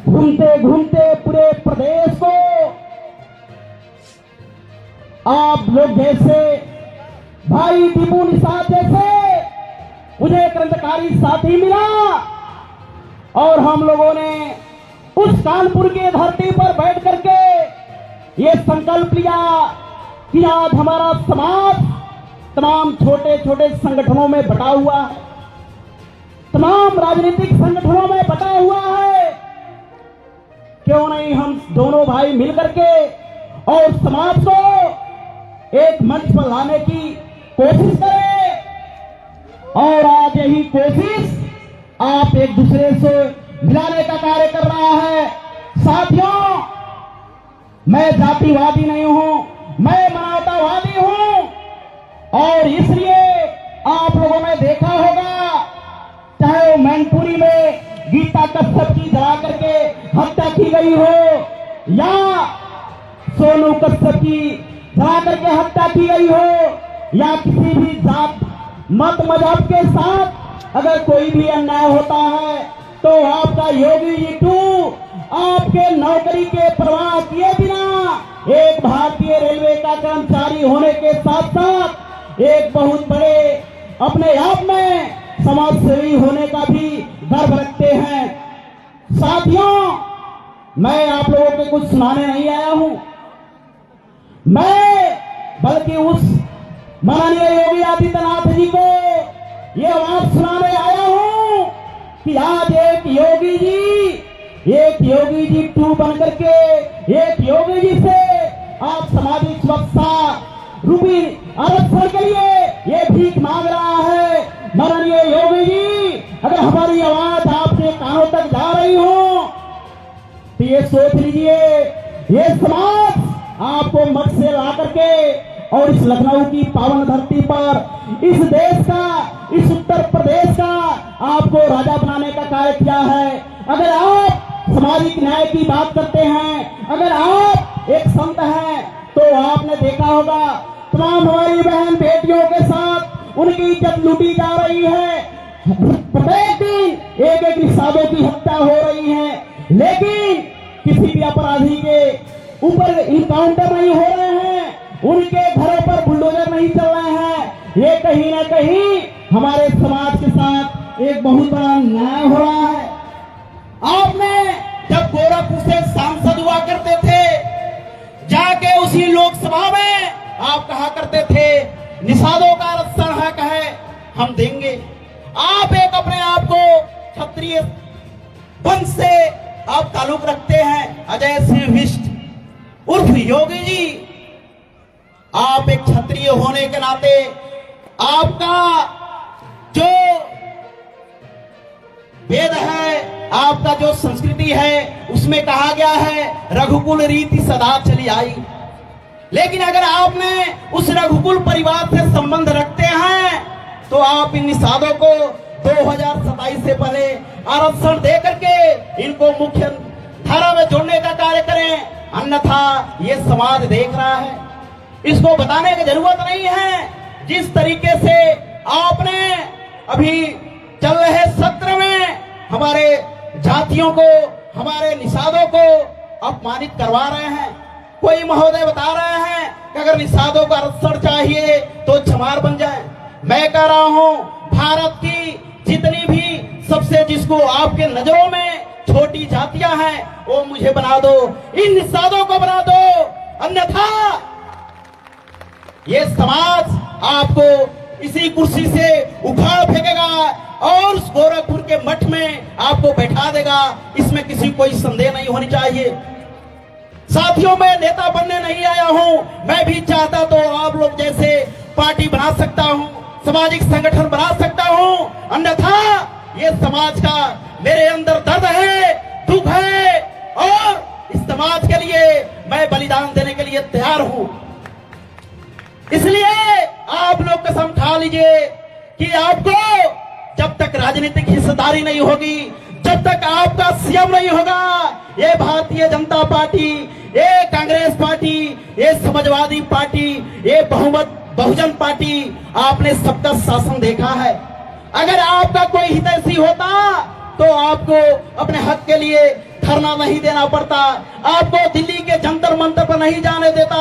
घूमते घूमते पूरे प्रदेश को आप लोग जैसे भाई दीपू निषाद जैसे मुझे क्रांतिकारी साथी मिला और हम लोगों ने उस कानपुर की धरती पर बैठ करके ये संकल्प लिया कि आज हमारा समाज तमाम छोटे छोटे संगठनों में बटा हुआ है, तमाम राजनीतिक संगठनों में बटा हुआ है। क्यों नहीं हम दोनों भाई मिलकर के और समाज को एक मंच पर लाने की कोशिश करें। और आज यही कोशिश आप एक दूसरे से मिलाने का कार्य कर रहा है। साथियों, मैं जातिवादी नहीं हूं, मैं मानवतावादी हूं और इसलिए आप लोगों ने देखा होगा, चाहे वो मैनपुरी में गीता कश्यप की जला करके हत्या की गई हो या सोनू कश्यप की जला करके हत्या की गई हो या किसी भी जात मत मजहब के साथ अगर कोई भी अन्याय होता है तो आपका योगी जी टू आपके नौकरी के परवाह किए बिना एक भारतीय रेलवे का कर्मचारी होने के साथ साथ एक बहुत बड़े अपने आप में समाजसेवी होने का भी गर्व रखते हैं। साथियों, मैं आप लोगों को कुछ सुनाने नहीं आया हूं, मैं बल्कि उस माननीय योगी आदित्यनाथ जी को ये बात सुनाने आया हूं कि आज एक योगी जी टू बनकर के एक योगी जी से आप सामाजिक सुरक्षा रूपी आरक्षण के लिए ये भीख मांग रहा है। माननीय योगी जी, अगर हमारी आवाज आपके कानों तक जा रही हो तो ये सोच लीजिए, ये समाज आपको मठ से ला करके और इस लखनऊ की पावन धरती पर इस देश का, इस उत्तर प्रदेश का आपको राजा बनाने का कार्य किया है। अगर आप सामाजिक न्याय की बात करते हैं, अगर आप एक संत हैं, तो आपने देखा होगा तमाम हमारी बहन बेटियों के साथ उनकी इज्जत लूटी जा रही है। प्रत्येक दिन एक एक निषादों की हत्या हो रही है, लेकिन किसी भी अपराधी के ऊपर इनकाउंटर नहीं हो रहे हैं, उनके घरों पर बुलडोजर नहीं चल रहे हैं। ये कहीं ना कहीं हमारे समाज के साथ एक बहुत बड़ा न्याय हो रहा है। आपने जब गोरखपुर से सांसद हुआ करते थे, जाके उसी लोकसभा में आप कहा करते थे निषादों का आरक्षण हक है, हम देंगे। आप एक अपने आप को क्षत्रिय वंश से आप ताल्लुक रखते हैं, अजय सिंह बिष्ट उर्फ योगी जी। आप एक क्षत्रिय होने के नाते आपका जो वेद है, आपका जो संस्कृति है, उसमें कहा गया है रघुकुल रीति सदा चली आई। लेकिन अगर आपने उस रघुकुल परिवार से संबंध रखते हैं तो आप इन निषादों को 2027 से पहले आरक्षण दे करके इनको मुख्य धारा में जोड़ने का कार्य करें, अन्यथा ये समाज देख रहा है, इसको बताने की जरूरत नहीं है। जिस तरीके से आपने अभी चल रहे सत्र में हमारे जातियों को, हमारे निषादों को अपमानित करवा रहे हैं। कोई महोदय बता रहे हैं कि अगर निषादों का आरक्षण चाहिए तो चमार बन जाए। मैं कह रहा हूं, भारत की जितनी भी सबसे जिसको आपके नजरों में छोटी जातियां हैं वो मुझे बना दो, इन निषादों को बना दो, अन्यथा ये समाज आपको इसी कुर्सी से उखाड़ फेंकेगा और उस गोरखपुर के मठ में आपको बैठा देगा। इसमें किसी कोई संदेह नहीं होनी चाहिए। साथियों, मैं नेता बनने नहीं आया हूं, मैं भी चाहता तो आप लोग जैसे पार्टी बना सकता हूं, सामाजिक संगठन बना सकता हूं, अन्यथा ये समाज का मेरे अंदर दर्द है, दुख है और इस समाज के लिए मैं बलिदान देने के लिए तैयार हूं। इसलिए आप लोग कसम खा लीजिए कि आपको जब तक राजनीतिक हिस्सेदारी नहीं होगी, जब तक आपका सीएम नहीं होगा, ये भारतीय जनता पार्टी, ये कांग्रेस पार्टी, ये समाजवादी पार्टी, ये बहुजन पार्टी, आपने सबका शासन देखा है। अगर आपका कोई हितैषी होता तो आपको अपने हक के लिए धरना नहीं देना पड़ता, आपको दिल्ली के जंतर मंतर पर नहीं जाने देता।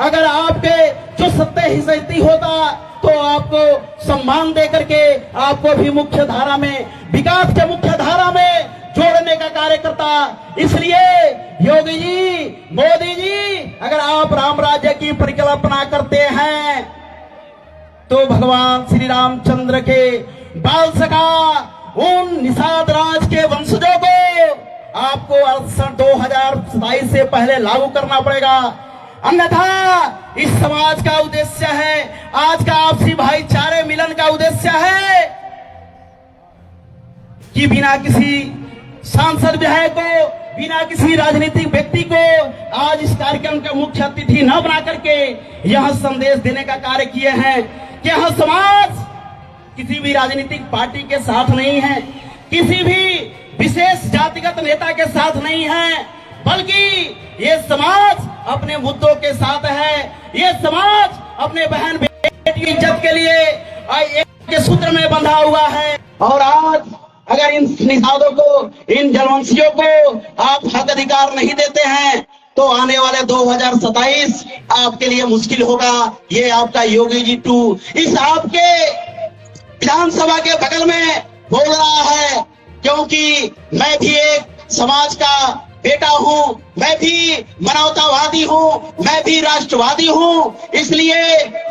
अगर आपके जो सत्य हिफाजती होता तो आपको सम्मान दे करके आपको भी मुख्य धारा में, विकास के मुख्य धारा में जोड़ने का कार्य करता। इसलिए योगी जी, मोदी जी, अगर आप राम राज्य की परिकल्पना करते हैं तो भगवान श्री रामचंद्र के बाल सखा उन निषाद राज के वंशजों को आपको 2027 से पहले लागू करना पड़ेगा। अन्यथा इस समाज का उद्देश्य है, आज का आपसी भाईचारे मिलन का उद्देश्य है कि बिना किसी सांसद विधायक को, बिना किसी राजनीतिक व्यक्ति को आज इस कार्यक्रम का मुख्य अतिथि न बना करके यह संदेश देने का कार्य किए हैं कि यह समाज किसी भी राजनीतिक पार्टी के साथ नहीं है, किसी भी विशेष जातिगत नेता के साथ नहीं है, बल्कि ये समाज अपने मुद्दों के साथ है। ये समाज अपने बहन बेटी की इज्जत के लिए एक के सूत्र में बंधा हुआ है। और आज अगर इन निषादों को, इन जलवंशियों को आप हक अधिकार नहीं देते हैं तो आने वाले 2027 आपके लिए मुश्किल होगा। ये आपका योगी जी 2 इस आपके विधानसभा के बगल में बोल रहा है, क्योंकि मैं भी एक समाज का बेटा हूं, मैं भी मानवतावादी हूं, मैं भी राष्ट्रवादी हूं। इसलिए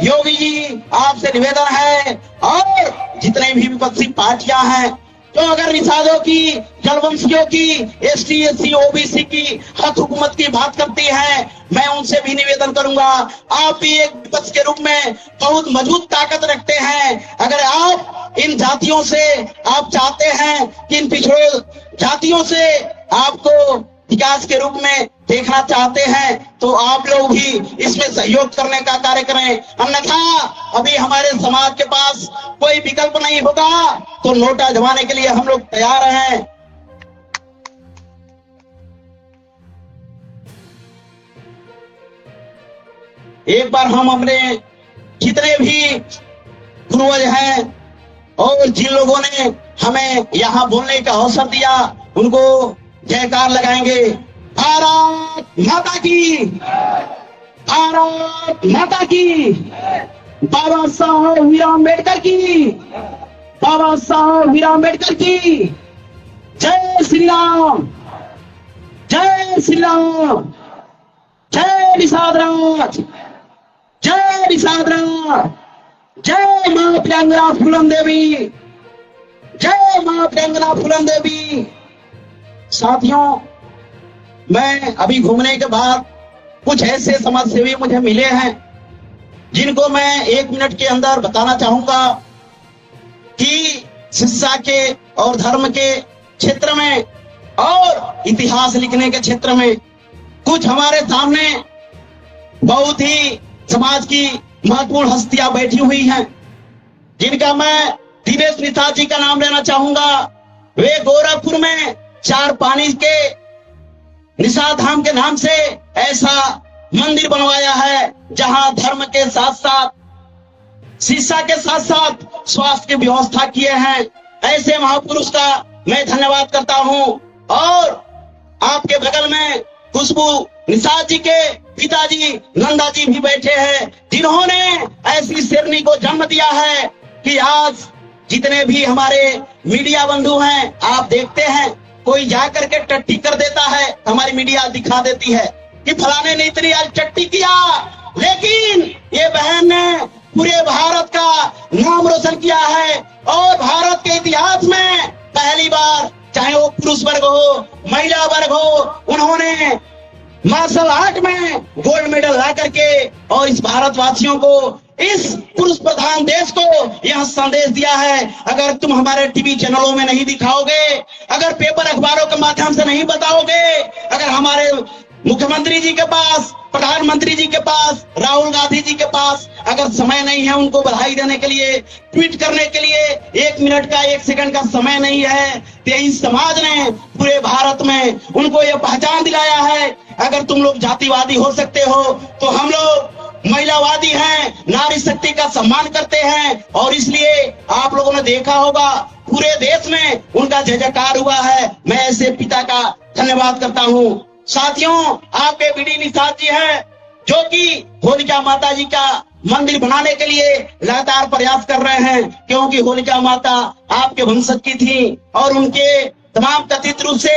योगी जी आपसे निवेदन है, और जितने भी विपक्षी पार्टियां हैं तो अगर निषादों की, जलवंशियों की, एसटी एससी ओबीसी की हक हुकूमत की बात करती है, मैं उनसे भी निवेदन करूंगा, आप भी एक विपक्ष के रूप में बहुत मजबूत ताकत रखते हैं। अगर आप इन जातियों से आप चाहते हैं कि इन पिछड़े जातियों से आपको विकास के रूप में देखना चाहते हैं तो आप लोग भी इसमें सहयोग करने का कार्य करें। अन्यथा अभी हमारे समाज के पास कोई विकल्प नहीं होगा तो नोटा जमाने के लिए हम लोग तैयार हैं। एक बार हम अपने जितने भी पूर्वज हैं और जिन लोगों ने हमें यहाँ बोलने का अवसर दिया उनको जयकार लगाएंगे। भारत माता की, भारत माता की, बाबा साहब भीमराव अम्बेडकर की, बाबा साहब भीमराव अम्बेडकर की। जय श्री राम, जय श्री राम, जय निषाद राज, जय निषाद राज, जय मां प्रियंका फूलन देवी, जय मां प्रियंका फूलन देवी। साथियों, मैं अभी घूमने के बाद कुछ ऐसे समाजसेवी मुझे मिले हैं जिनको मैं 1 मिनट के अंदर बताना चाहूंगा कि शिक्षा के और धर्म के क्षेत्र में और इतिहास लिखने के क्षेत्र में कुछ हमारे सामने बहुत ही समाज की महत्वपूर्ण हस्तियां बैठी हुई हैं, जिनका मैं दिनेश निषाद जी का नाम लेना चाहूंगा। वे गोरखपुर में 4 पानी के निषाद धाम के नाम से ऐसा मंदिर बनवाया है जहां धर्म के साथ साथ, शिक्षा के साथ साथ स्वास्थ्य की व्यवस्था किए हैं। ऐसे महापुरुष का मैं धन्यवाद करता हूं। और आपके बगल में खुशबू निषाद जी के पिताजी नंदा जी भी बैठे हैं, जिन्होंने ऐसी शेरनी को जन्म दिया है कि आज जितने भी हमारे मीडिया बंधु हैं, आप देखते हैं कोई जाकर के टट्टी कर देता है, हमारी मीडिया दिखा देती है कि फलाने ने इतनी आज टट्टी किया, लेकिन ये बहन ने पूरे भारत का नाम रोशन किया है। और भारत के इतिहास में पहली बार, चाहे वो पुरुष वर्ग हो, महिला वर्ग हो, उन्होंने मार्शल आर्ट में गोल्ड मेडल ला करके और इस भारतवासियों को, इस पुरुष प्रधान देश को यह संदेश दिया है। अगर तुम हमारे टीवी चैनलों में नहीं दिखाओगे, अगर पेपर अखबारों के माध्यम से नहीं बताओगे, अगर हमारे मुख्यमंत्री जी के पास, प्रधानमंत्री जी के पास, राहुल गांधी जी के पास अगर समय नहीं है उनको बधाई देने के लिए, ट्वीट करने के लिए 1 मिनट का, 1 सेकंड का समय नहीं है, तो इस समाज ने पूरे भारत में उनको यह पहचान दिलाया है। अगर तुम लोग जातिवादी हो सकते हो तो हम लोग महिलावादी हैं, नारी शक्ति का सम्मान करते हैं। और इसलिए आप लोगों ने देखा होगा पूरे देश में उनका जय जयकार हुआ है। मैं ऐसे पिता का धन्यवाद करता हूं। साथियों, आपके बीडी निषाद जी हैं जो कि होलिका माता जी का मंदिर बनाने के लिए लगातार प्रयास कर रहे हैं, क्योंकि होलिका माता आपके वंशज की थी और उनके तमाम कथित रूप से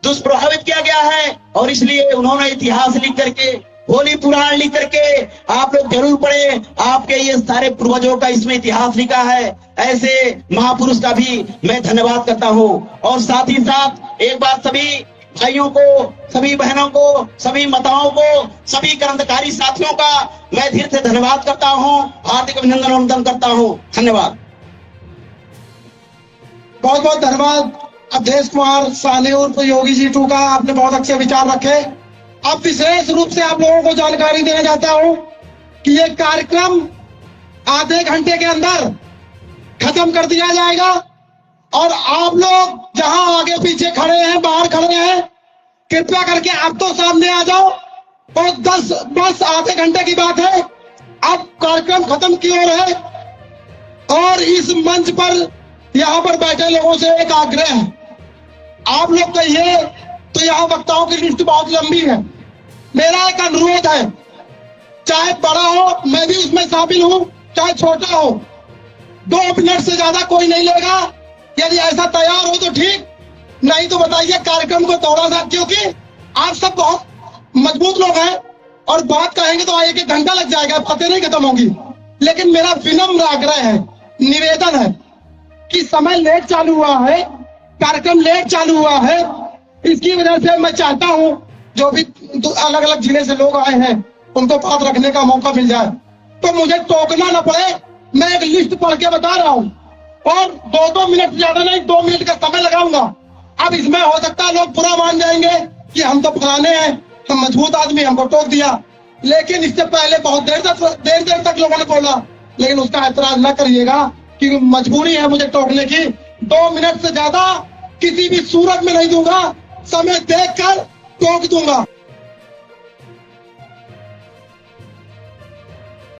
दुष्प्रभावित किया गया है, और इसलिए उन्होंने इतिहास लिख करके, होली पुराण लिख करके आप लोग जरूर पढ़े। आपके ये सारे पूर्वजों का इसमें इतिहास लिखा है। ऐसे महापुरुष का भी मैं धन्यवाद करता हूं। और साथ ही साथ एक बार सभी भाइयों को, सभी बहनों को, सभी माताओं को, सभी क्रांतिकारी साथियों का मैं धीरे से धन्यवाद करता हूं, हार्दिक अभिनंदन वंदन करता हूं। धन्यवाद। बहुत बहुत धन्यवाद अवधेश कुमार साहनी उर्फ योगी जी टू का, आपने बहुत अच्छे विचार रखे। अब विशेष रूप से आप लोगों को जानकारी देना चाहता हूं कि ये कार्यक्रम आधे घंटे के अंदर खत्म कर दिया जाएगा, और आप लोग जहां आगे पीछे खड़े हैं, बाहर खड़े हैं, कृपया करके अब तो सामने आ जाओ। और बस आधे घंटे की बात है, अब कार्यक्रम खत्म की ओर है। और इस मंच पर यहाँ पर बैठे लोगों से एक आग्रह है, आप लोग कहिए तो यहाँ वक्ताओं की लिस्ट बहुत लंबी है। मेरा एक अनुरोध है, चाहे बड़ा हो, मैं भी उसमें शामिल हूं, चाहे छोटा हो, 2 मिनट से ज्यादा कोई नहीं लेगा। यदि ऐसा तैयार हो तो ठीक, नहीं तो बताइए कार्यक्रम को थोड़ा सा, क्योंकि आप सब बहुत मजबूत लोग हैं और बात कहेंगे तो 1-1 घंटा लग जाएगा, बातें नहीं खत्म होंगी। लेकिन मेरा विनम्र आग्रह है, निवेदन है कि समय लेट चालू हुआ है, कार्यक्रम लेट चालू हुआ है, इसकी वजह से मैं चाहता हूं जो भी अलग अलग जिले से लोग आए हैं उनको बात रखने का मौका मिल जाए, तो मुझे टोकना न पड़े। मैं एक लिस्ट पढ़ के बता रहा हूं और 2-2 मिनट ज्यादा नहीं, 2 मिनट का समय लगाऊंगा। अब इसमें हो सकता है लोग बुरा मान जाएंगे कि हम तो फलाने हैं, हम मजबूत आदमी, हमको टोक दिया। लेकिन इससे पहले बहुत देर तक लोगों ने बोला, लेकिन उसका ऐतराज न करिएगा कि मजबूरी है मुझे टोकने की। 2 मिनट से ज्यादा किसी भी सूरत में नहीं दूंगा, समय देखकर टोक दूंगा।